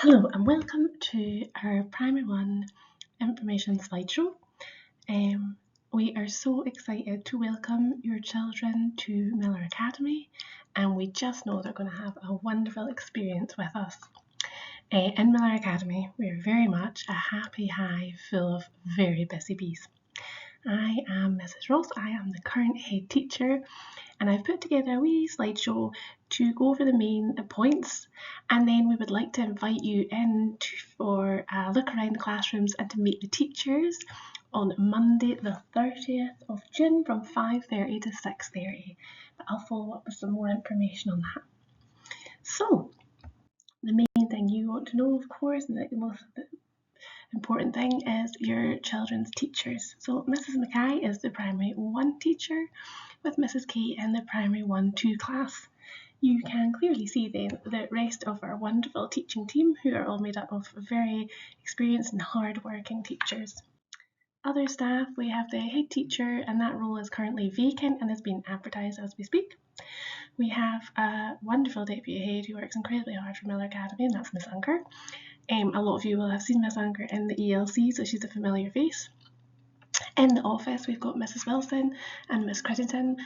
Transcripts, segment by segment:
Hello and welcome to our Primary 1 information slideshow. We are so excited to welcome your children to Miller Academy, and we just know they're going to have a wonderful experience with us. In Miller Academy, we are very much a happy hive full of very busy bees. I am Mrs. Ross, I am the current head teacher, and I've put together a wee slideshow to go over the main points, and then we would like to invite you in for a look around the classrooms and to meet the teachers on Monday the 30th of June from 5:30 to 6:30. But I'll follow up with some more information on that. So the main thing you want to know, of course, and the most important thing is your children's teachers. So Mrs. Mackay is the Primary 1 teacher with Mrs. Kay in the Primary 1-2 class. You can clearly see then the rest of our wonderful teaching team, who are all made up of very experienced and hard-working teachers. Other staff, we have the head teacher, and that role is currently vacant and is being advertised as we speak. We have a wonderful deputy head who works incredibly hard for Miller Academy, and that's Miss Unker. A lot of you will have seen Miss Unker in the ELC, so she's a familiar face. In the office, we've got Mrs. Wilson and Miss Crittenden,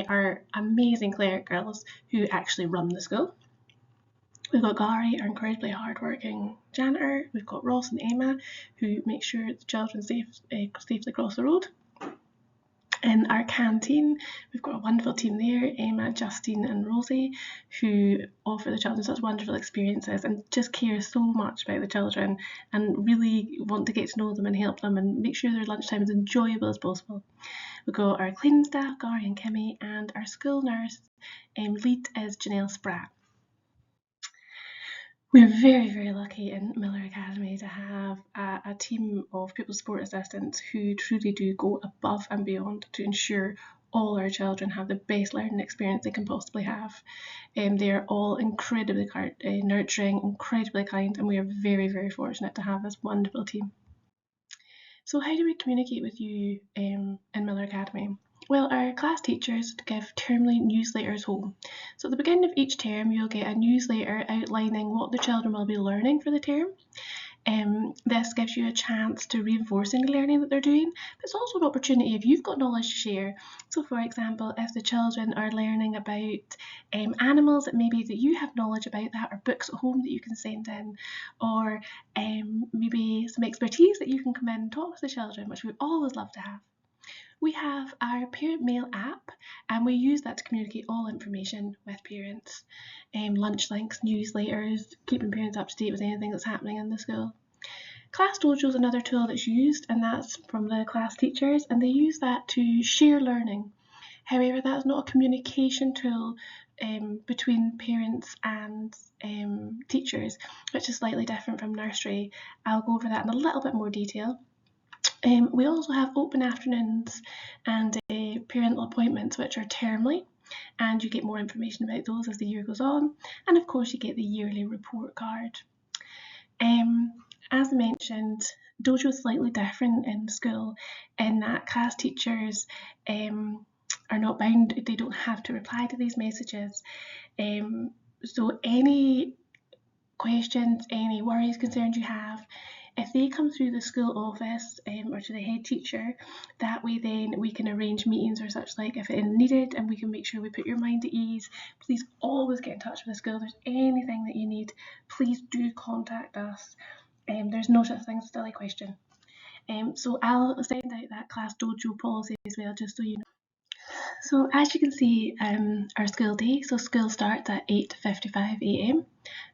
our amazing cleric girls who actually run the school. We've got Gary, our incredibly hard-working janitor. We've got Ross and Emma, who make sure the children safely cross the road. In our canteen, we've got a wonderful team there, Emma, Justine and Rosie, who offer the children such wonderful experiences and just care so much about the children and really want to get to know them and help them and make sure their lunchtime is enjoyable as possible. We've got our cleaning staff, Gary and Kimmy, and our school nurse lead is Janelle Spratt. We're very, very lucky in Miller Academy to have a team of pupil support assistants who truly do go above and beyond to ensure all our children have the best learning experience they can possibly have. They are all incredibly nurturing, incredibly kind, and we are very, very fortunate to have this wonderful team. So how do we communicate with you in Miller Academy? Well, our class teachers give termly newsletters home. So at the beginning of each term, you'll get a newsletter outlining what the children will be learning for the term. This gives you a chance to reinforce any learning that they're doing, but it's also an opportunity if you've got knowledge to share. So for example, if the children are learning about animals, it may be that you have knowledge about that, or books at home that you can send in, or maybe some expertise that you can come in and talk to the children, which we always love to have. We have our parent mail app, and we use that to communicate all information with parents. Lunch links, newsletters, keeping parents up to date with anything that's happening in the school. Class Dojo is another tool that's used, and that's from the class teachers, and they use that to share learning. However, that's not a communication tool between parents and teachers, which is slightly different from nursery. I'll go over that in a little bit more detail. We also have open afternoons and parental appointments, which are termly, and you get more information about those as the year goes on. And of course, you get the yearly report card. As mentioned, Dojo is slightly different in school in that class teachers are not bound, they don't have to reply to these messages. So any questions, any worries, concerns you have, if they come through the school office or to the head teacher, that way then we can arrange meetings or such like if it is needed, and we can make sure we put your mind at ease. Please always get in touch with the school. If there's anything that you need, please do contact us. There's no such thing as a silly question. So I'll send out that Class Dojo policy as well, just so you know. So as you can see, our school day, so school starts at 8:55 a.m.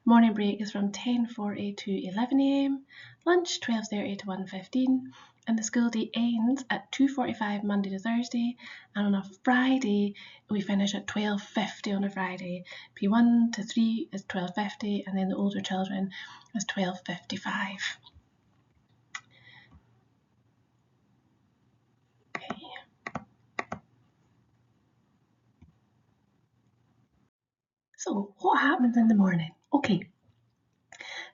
Morning break is from 10:40 to 11 a.m. Lunch 12:30 to 1:15, and the school day ends at 2:45 Monday to Thursday, and on a Friday we finish at 12:50 on a Friday. P1 to 3 is 12:50, and then the older children is 12:55. So what happens in the morning? Okay,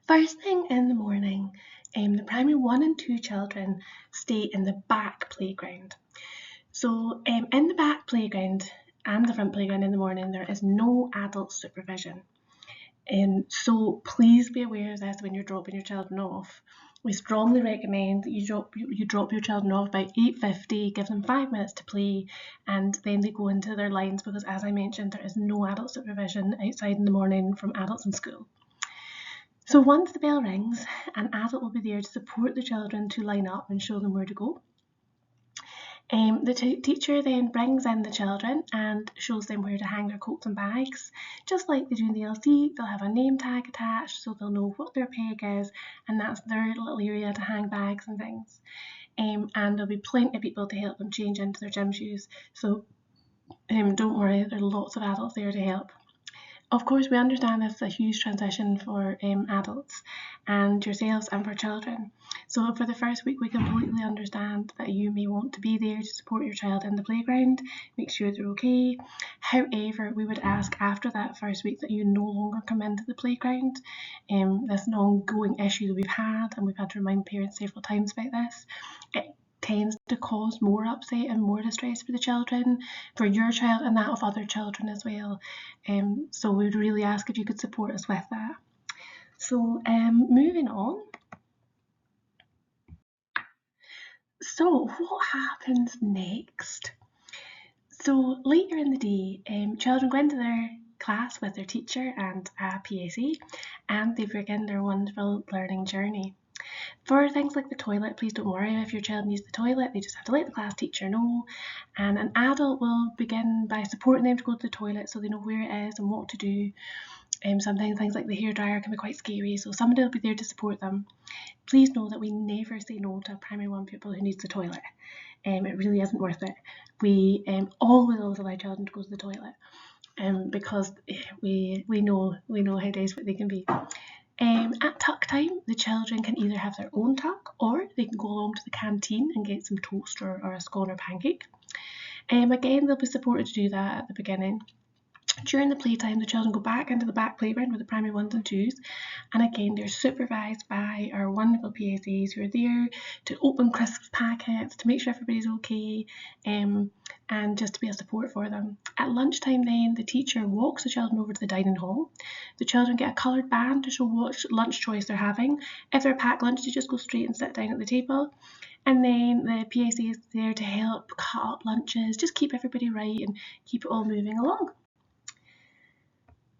first thing in the morning, the primary 1 and 2 children stay in the back playground. So in the back playground and the front playground in the morning, there is no adult supervision. So please be aware of this when you're dropping your children off. We strongly recommend that you drop your children off by 8:50, give them 5 minutes to play, and then they go into their lines, because as I mentioned, there is no adult supervision outside in the morning from adults in school. So once the bell rings, an adult will be there to support the children to line up and show them where to go. The teacher then brings in the children and shows them where to hang their coats and bags. Just like they do in the LC, they'll have a name tag attached so they'll know what their peg is, and that's their little area to hang bags and things. And there'll be plenty of people to help them change into their gym shoes. So don't worry, there are lots of adults there to help. Of course, we understand this is a huge transition for adults and yourselves and for children. So for the first week, we completely understand that you may want to be there to support your child in the playground, make sure they're okay. However, we would ask after that first week that you no longer come into the playground. This is an ongoing issue that we've had, and we've had to remind parents several times about this. It tends to cause more upset and more distress for the children, for your child and that of other children as well. So we would really ask if you could support us with that. So moving on. So what happens next? So later in the day, children go into their class with their teacher and a PSE, and they begin their wonderful learning journey. For things like the toilet, please don't worry if your child needs the toilet, they just have to let the class teacher know, and an adult will begin by supporting them to go to the toilet so they know where it is and what to do. Sometimes things like the hairdryer can be quite scary, so somebody will be there to support them. Please know that we never say no to a primary 1 pupil who needs the toilet. It really isn't worth it. We always allow children to go to the toilet, because we know how desperate they can be. At tuck time, the children can either have their own tuck, or they can go along to the canteen and get some toast or a scone or pancake. Again, they'll be supported to do that at the beginning. During the playtime, the children go back into the back playground with the primary 1s and 2s, and again they're supervised by our wonderful PSAs who are there to open crisp packets, to make sure everybody's okay, and just to be a support for them. At lunchtime then, the teacher walks the children over to the dining hall. The children get a coloured band to show what lunch choice they're having. If they're a packed lunch, they just go straight and sit down at the table. And then the PSA is there to help cut up lunches, just keep everybody right and keep it all moving along.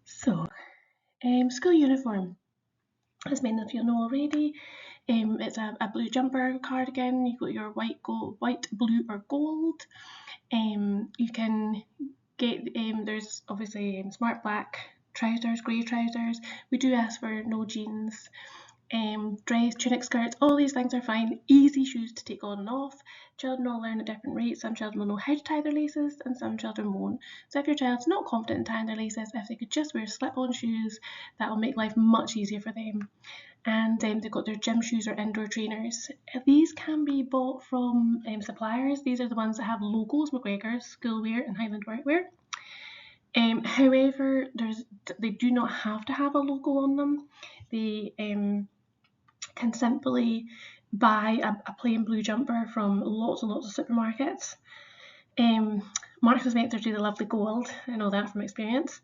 So, school uniform, as many of you know already, it's a blue jumper, cardigan. You've got your white, blue or gold. You can get, there's obviously smart black trousers, grey trousers. We do ask for no jeans. Dress, tunic skirts, all these things are fine. Easy shoes to take on and off. Children all learn at different rates. Some children will know how to tie their laces and some children won't. So if your child's not confident in tying their laces, if they could just wear slip-on shoes, that will make life much easier for them. And they've got their gym shoes or indoor trainers. These can be bought from suppliers. These are the ones that have logos, McGregor's, Schoolwear and Highland Workwear. However, they do not have to have a logo on them. They can simply buy a plain blue jumper from lots and lots of supermarkets. Marks and Spencer do the lovely gold, I know that from experience.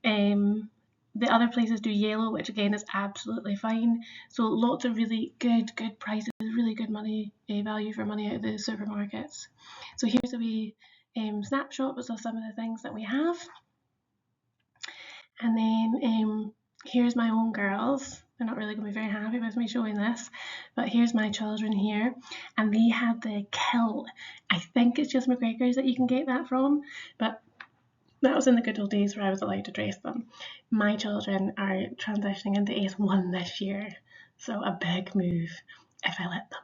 The other places do yellow, which again is absolutely fine. So lots of really good prices, really good money value for money out of the supermarkets. So here's a wee snapshot of some of the things that we have. And then here's my own girls. They're not really going to be very happy with me showing this, but here's my children here, and they have the kilt. I think it's just McGregor's that you can get that from, but that was in the good old days where I was allowed to dress them. My children are transitioning into S1 this year, so a big move if I let them.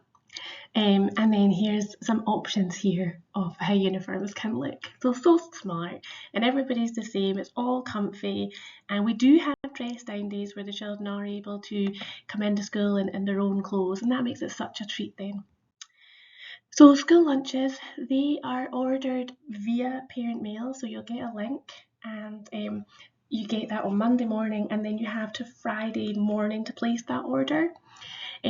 And then here's some options here of how uniforms can look. So smart, and everybody's the same, it's all comfy, and we do have dress down days where the children are able to come into school in their own clothes, and that makes it such a treat then. So school lunches, they are ordered via parent mail, so you'll get a link, and you get that on Monday morning, and then you have to Friday morning to place that order.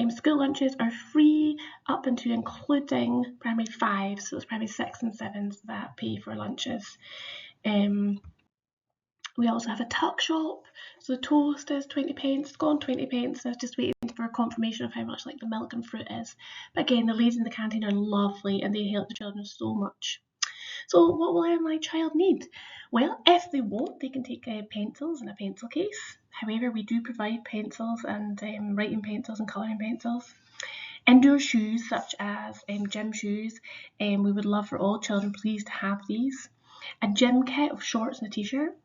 School lunches are free up until including primary 5, so it's primary 6 and 7s that pay for lunches. We also have a tuck shop. So the toast is 20p, it's gone 20p, I was just waiting for confirmation of how much like the milk and fruit is. But again, the ladies in the canteen are lovely and they help the children so much. So what will my child need? Well, if they want, they can take pencils and a pencil case. However, we do provide pencils and writing pencils and colouring pencils. Indoor shoes such as gym shoes, we would love for all children please to have these. A gym kit of shorts and a t-shirt.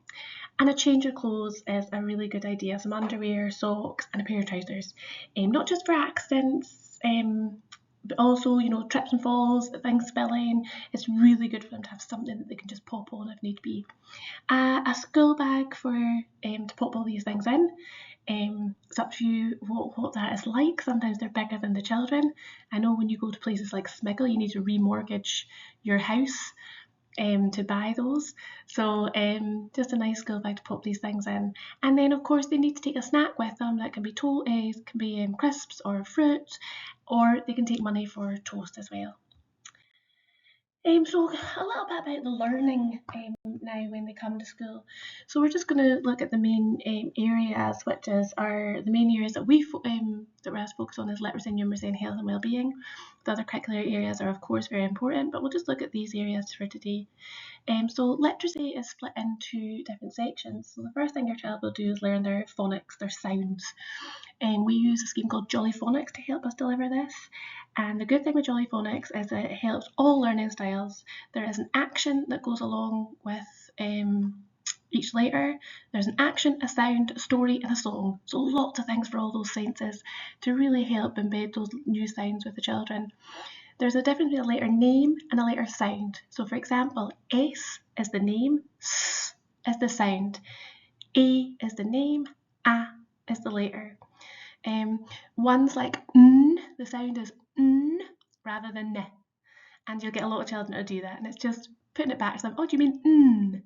And a change of clothes is a really good idea. Some underwear, socks, and a pair of trousers. Not just for accidents, but also, trips and falls, things spilling. It's really good for them to have something that they can just pop on if need be. A school bag for to pop all these things in. It's up to you what that is like. Sometimes they're bigger than the children. I know when you go to places like Smiggle, you need to remortgage your house to buy those. So just a nice school bag to pop these things in. And then of course they need to take a snack with them. That can be crisps or fruit, or they can take money for toast as well. So a little bit about the learning now when they come to school. So we're just going to look at the main areas, which is the main areas that we're focused on is literacy, numeracy and health and well-being. The other curricular areas are of course very important, but we'll just look at these areas for today. So literacy is split into different sections. So the first thing your child will do is learn their phonics, their sounds. We use a scheme called Jolly Phonics to help us deliver this. And the good thing with Jolly Phonics is that it helps all learning styles. There is an action that goes along with each letter. There's an action, a sound, a story, and a song. So lots of things for all those senses to really help embed those new sounds with the children. There's a difference between a letter name and a letter sound. So for example, S is the name, S is the sound, A is the name, A is the letter. Ones like N, the sound is N rather than N. And you'll get a lot of children to do that. And it's just putting it back to them, oh, do you mean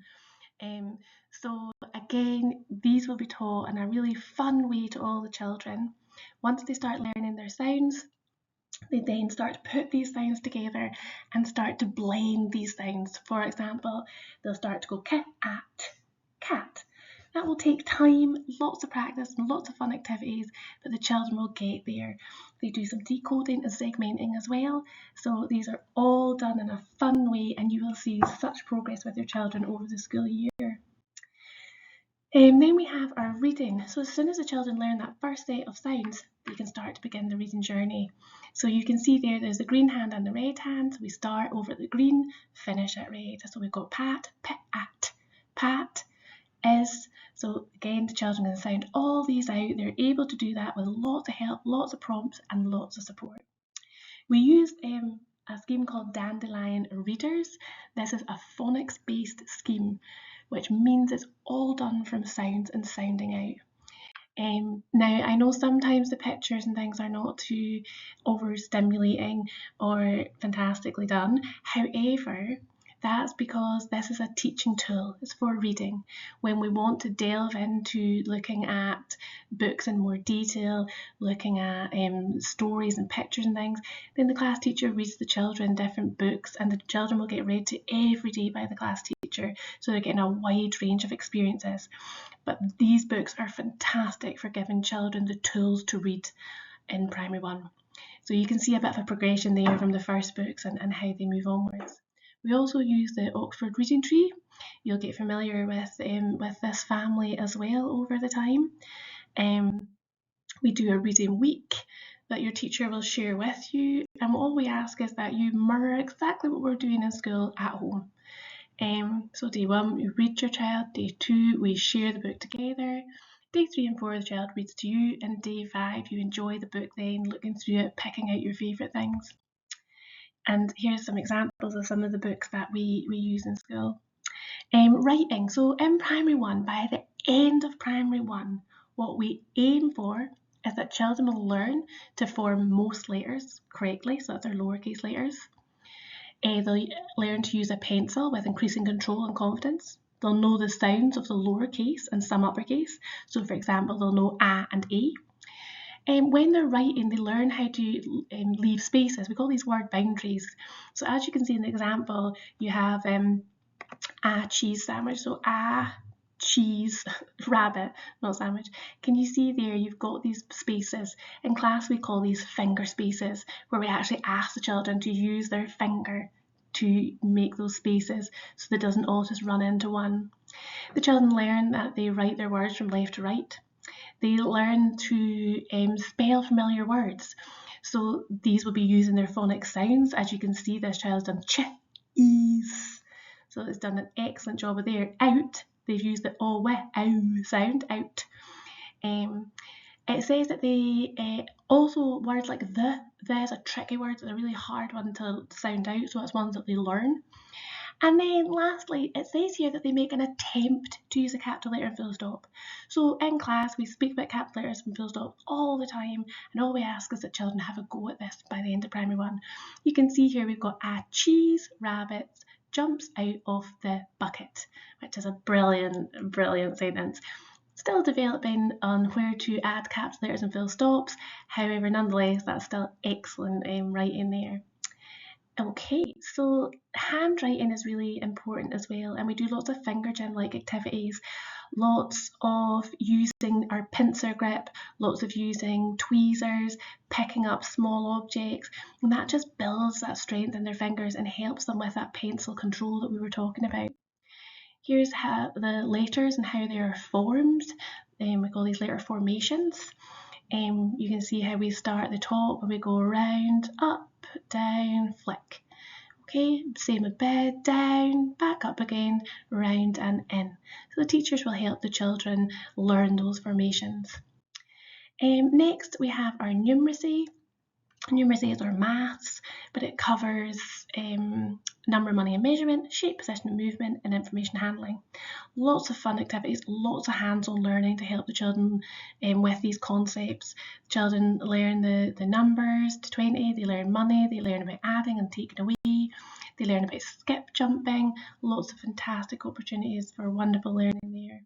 N? So again, these will be taught in a really fun way to all the children. Once they start learning their sounds, they then start to put these sounds together and start to blend these sounds. For example, they'll start to go cat, cat. That will take time, lots of practice and lots of fun activities, but the children will get there. They do some decoding and segmenting as well. So these are all done in a fun way and you will see such progress with your children over the school year. Then we have our reading. So as soon as the children learn that first set of sounds, they can start to begin the reading journey. So you can see there's the green hand and the red hand. So we start over at the green, finish at red. So we've got pat, pit, at, pat, is. So again, the children can sound all these out. They're able to do that with lots of help, lots of prompts and lots of support. We use a scheme called Dandelion Readers. This is a phonics-based scheme, which means it's all done from sounds and sounding out. Now, I know sometimes the pictures and things are not too overstimulating or fantastically done. However, that's because this is a teaching tool. It's for reading. When we want to delve into looking at books in more detail, looking at stories and pictures and things, then the class teacher reads the children different books and the children will get read to every day by the class teacher. So they're getting a wide range of experiences. But these books are fantastic for giving children the tools to read in primary one. So you can see a bit of a progression there from the first books and how they move onwards. We also use the Oxford Reading Tree. You'll get familiar with this family as well over the time. We do a reading week that your teacher will share with you, and all we ask is that you mirror exactly what we're doing in school at home. So day 1, you read your child. Day 2, we share the book together. Day 3 and 4, the child reads to you, and day 5, you enjoy the book then, looking through it, picking out your favourite things. And here's some examples of some of the books that we use in school. Writing. So in primary 1, by the end of primary 1, what we aim for is that children will learn to form most letters correctly, so that's our lowercase letters. They'll learn to use a pencil with increasing control and confidence. They'll know the sounds of the lowercase and some uppercase. So for example, they'll know A and A. When they're writing, they learn how to leave spaces. We call these word boundaries. So as you can see in the example, you have a cheese sandwich. So a cheese, rabbit, not sandwich. Can you see there you've got these spaces? In class we call these finger spaces, where we actually ask the children to use their finger to make those spaces so that it doesn't all just run into one. The children learn that they write their words from left to right. They learn to spell familiar words. So these will be using their phonic sounds. As you can see, this child's done ch-ease. So it's done an excellent job of there. Out, they've used the ow sound, out. It says that they also, words like the is a tricky word. It's a really hard one to sound out, so it's ones that they learn. And then lastly, it says here that they make an attempt to use a capital letter and full stop. So in class, we speak about capital letters and full stops all the time, and all we ask is that children have a go at this by the end of primary 1. You can see here we've got a cheese rabbit jumps out of the bucket, which is a brilliant sentence. Still developing on where to add capital letters and full stops. However, nonetheless, that's still excellent writing there. Okay, so handwriting is really important as well, and we do lots of finger gym-like activities, lots of using our pincer grip, lots of using tweezers, picking up small objects, and that just builds that strength in their fingers and helps them with that pencil control that we were talking about. Here's how the letters and how they are formed. We call these letter formations. You can see how we start at the top and we go around, up, down, flick. Okay, same with bed, down, back up again, round and in. So the teachers will help the children learn those formations. Next we have our numeracy. Numeracy is our maths, but it covers number, money and measurement, shape, position and movement, and information handling. Lots of fun activities, lots of hands-on learning to help the children with these concepts. Children learn the numbers to 20, they learn money, they learn about adding and taking away, they learn about skip jumping, lots of fantastic opportunities for wonderful learning there.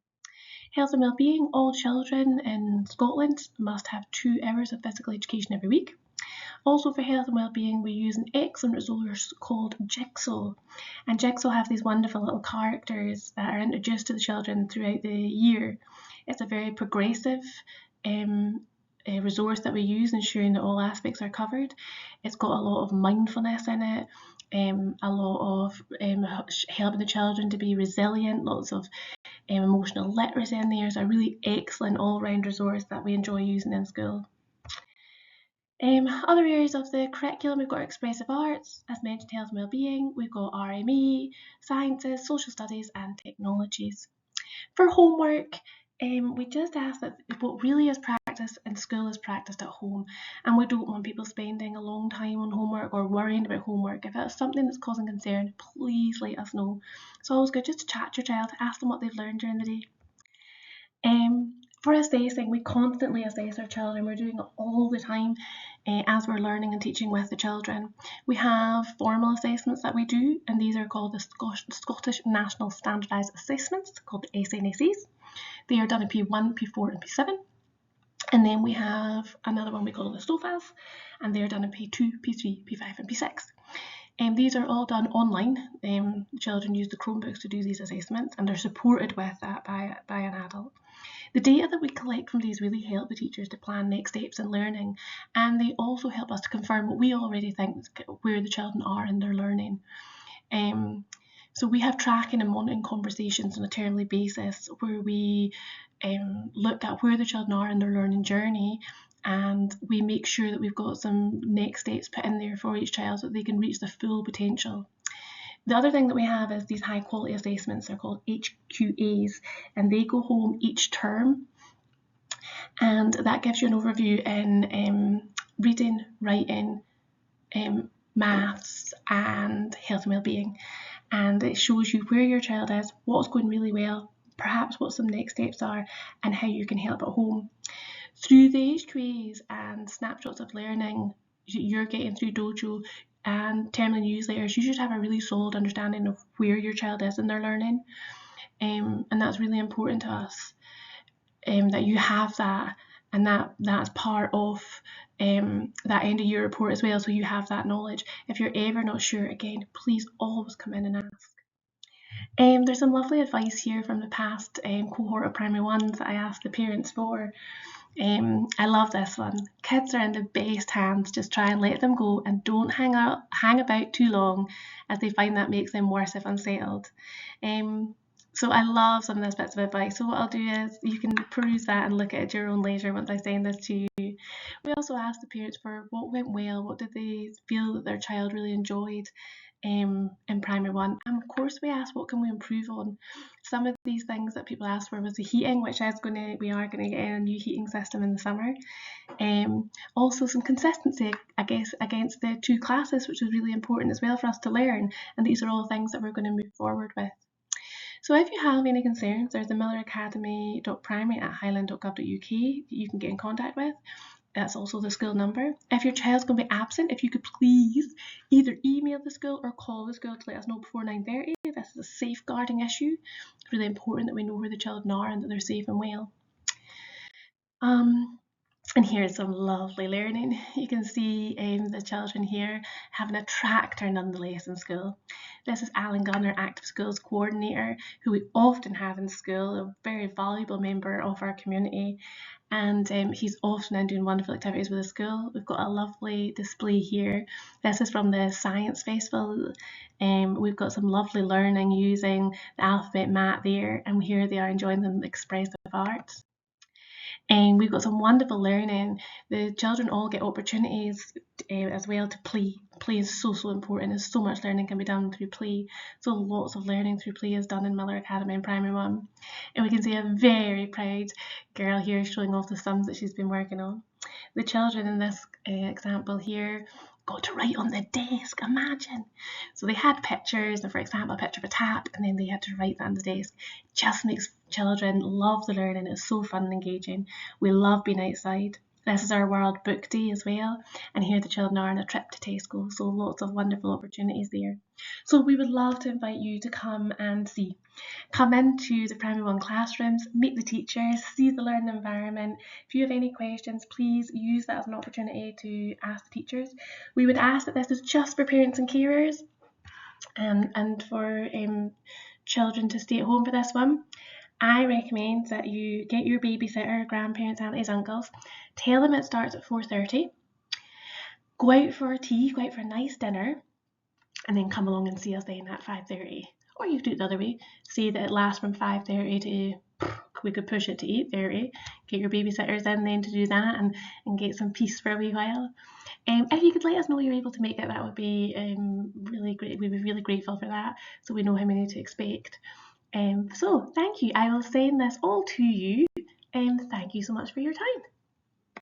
Health and Wellbeing, all children in Scotland must have 2 hours of physical education every week. Also for health and wellbeing, we use an excellent resource called Jigsaw. And Jigsaw have these wonderful little characters that are introduced to the children throughout the year. It's a very progressive resource that we use, ensuring that all aspects are covered. It's got a lot of mindfulness in it, a lot of helping the children to be resilient, lots of emotional literacy in there. It's a really excellent all-round resource that we enjoy using in school. Other areas of the curriculum, we've got expressive arts, as mentioned, health and wellbeing, we've got RME, sciences, social studies and technologies. For homework, we just ask that what really is practiced in school is practiced at home, and we don't want people spending a long time on homework or worrying about homework. If that's something that's causing concern, please let us know. It's always good just to chat to your child, ask them what they've learned during the day. For assessing, we constantly assess our children. We're doing it all the time as we're learning and teaching with the children. We have formal assessments that we do, and these are called the Scottish National Standardised Assessments, called the SNSAs. They are done in P1, P4 and P7. And then we have another one we call the SOFAs, and they're done in P2, P3, P5 and P6. These are all done online. Children use the Chromebooks to do these assessments, and they're supported with that by an adult. The data that we collect from these really help the teachers to plan next steps in learning, and they also help us to confirm what we already think where the children are in their learning. So we have tracking and monitoring conversations on a termly basis where we look at where the children are in their learning journey, and we make sure that we've got some next steps put in there for each child so that they can reach their full potential. The other thing that we have is these high quality assessments. They're called HQAs, and they go home each term, and that gives you an overview in reading, writing, maths and health and wellbeing, and it shows you where your child is, what's going really well, perhaps what some next steps are, and how you can help at home. Through the HQAs and snapshots of learning you're getting through Dojo and terminal newsletters, you should have a really solid understanding of where your child is in their learning, and that's really important to us, that you have that, and that's part of that end of year report as well, so you have that knowledge. If you're ever not sure, again, please always come in and ask. There's some lovely advice here from the past cohort of primary ones that I asked the parents for. I love this one. Kids are in the best hands. Just try and let them go and don't hang about too long, as they find that makes them worse if unsettled. So I love some of those bits of advice. So what I'll do is you can peruse that and look at it at your own leisure once I send this to you. We also asked the parents for what went well, what did they feel that their child really enjoyed in primary one, and of course we asked what can we improve on. Some of these things that people asked for was the heating, which we are going to get a new heating system in the summer. Also some consistency, I guess, against the two classes, which is really important as well for us to learn, and these are all things that we're going to move forward with. So if you have any concerns, there's the milleracademy.primary@highland.gov.uk you can get in contact with. That's also the school number. If your child's going to be absent, if you could please either email the school or call the school to let us know before 9:30. This is a safeguarding issue. It's really important that we know where the children are and that they're safe and well. And here's some lovely learning. You can see the children here having a tractor nonetheless in school. This is Alan Gunner, Active Schools Coordinator, who we often have in school, a very valuable member of our community. And he's often in doing wonderful activities with the school. We've got a lovely display here. This is from the Science Festival. We've got some lovely learning using the alphabet map there, and here they are enjoying the expressive arts. And we've got some wonderful learning. The children all get opportunities as well to play. Play is so important, and so much learning can be done through play. So lots of learning through play is done in Miller Academy in primary one. And we can see a very proud girl here showing off the sums that she's been working on. The children in this example here got to write on the desk, imagine. So they had pictures, for example, a picture of a tap, and then they had to write that on the desk. It just makes children love the learning. It's so fun and engaging. We love being outside. This is our World Book Day as well, and here the children are on a trip to Tesco, so lots of wonderful opportunities there. So we would love to invite you to come and see. Come into the primary one classrooms, meet the teachers, see the learning environment. If you have any questions, please use that as an opportunity to ask the teachers. We would ask that this is just for parents and carers, and for children to stay at home for this one. I recommend that you get your babysitter, grandparents, aunties, uncles, tell them it starts at 4:30, go out for a tea, go out for a nice dinner, and then come along and see us then at 5:30. Or you could do it the other way, say that it lasts from 5:30 to, we could push it to 8:30, get your babysitters in then to do that and get some peace for a wee while. If you could let us know you're able to make it, that would be really great. We'd be really grateful for that, so we know how many to expect. So thank you. I will send this all to you, and thank you so much for your time.